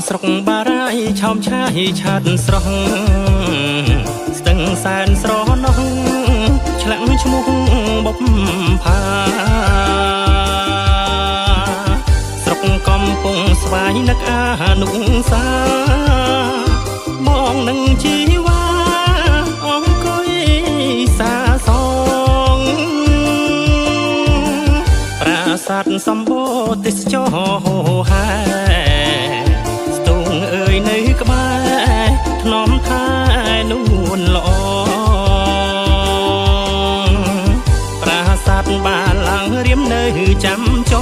ស្រុកបារាយឆោមឆាយឆាតស្រស់ស្ទឹងសែនស្រណោះឆ្លាក់ឈ្មោះបុព្ផាស្រុកកំពុងស្វាយនឹកអានុសាបងនឹងជីវ៉ាអង្គុយសាសងប្រាសាទសម្បូរទេសចរហែស្ទូងអើយនៅក្បែរថ្នមថែនួនល្អប្រាសាទបាឡើងរៀមនៅចាំច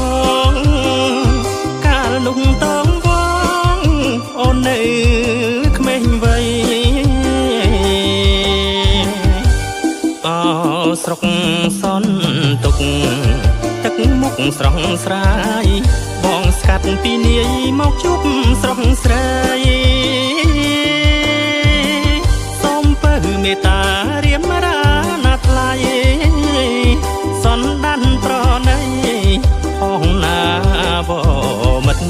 ងកាលនោះតងវងអូននៅក្មេងវ័យអោស្រុកសន្ទុកទឹកមុខស្រស់ស្រាយបងស្កាត់ពីនាយមកជប់ស្រុកស្រីសូមពើមេត្តារៀមរាណាថ្លៃសន្តានប្រណីផងណាវមិត្ត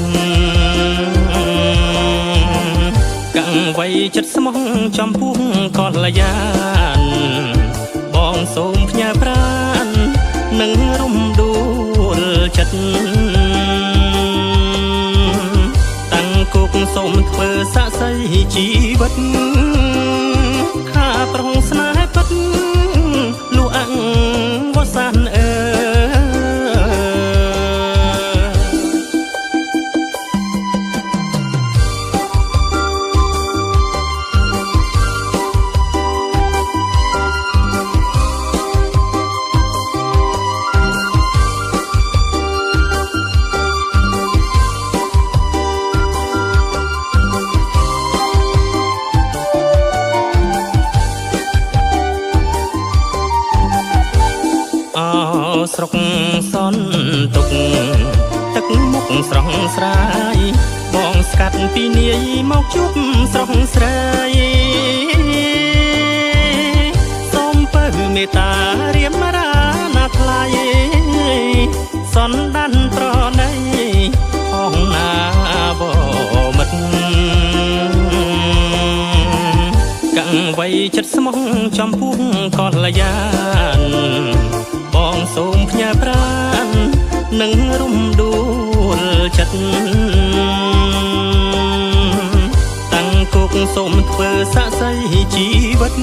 កាំងវ័យចិត្តស្មោះចំពោះកល្យានបងសូមផ្ញើប្រាននឹងរំដួលចិត្តតាំងគុកសូមធ្វើស័ក្តិសិទ្ធិជីវិតខាប្រងស្នេហ៍ពិតលូអាំងវសានអើស្រុកសន្ទុកទឹកមុខស្រស់ស្រាយបងស្កាត់ពីនាយមកជប់ស្រុកស្រីសូមពើមេត្តារៀមរាណាថ្លៃសន្តានប្រណីផងណាវមិត្តកាំងវ័យចិត្តស្មោះចំពោះកល្យានបងសូមផ្ញើប្រាននឹងរំដួលចិត្តតាំងគុកសូមធ្វើស័ក្តិសិទ្ធិជីវិត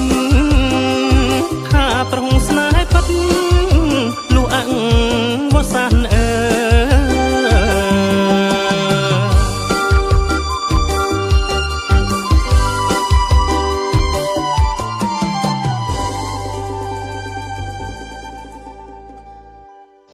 ខាប្រងស្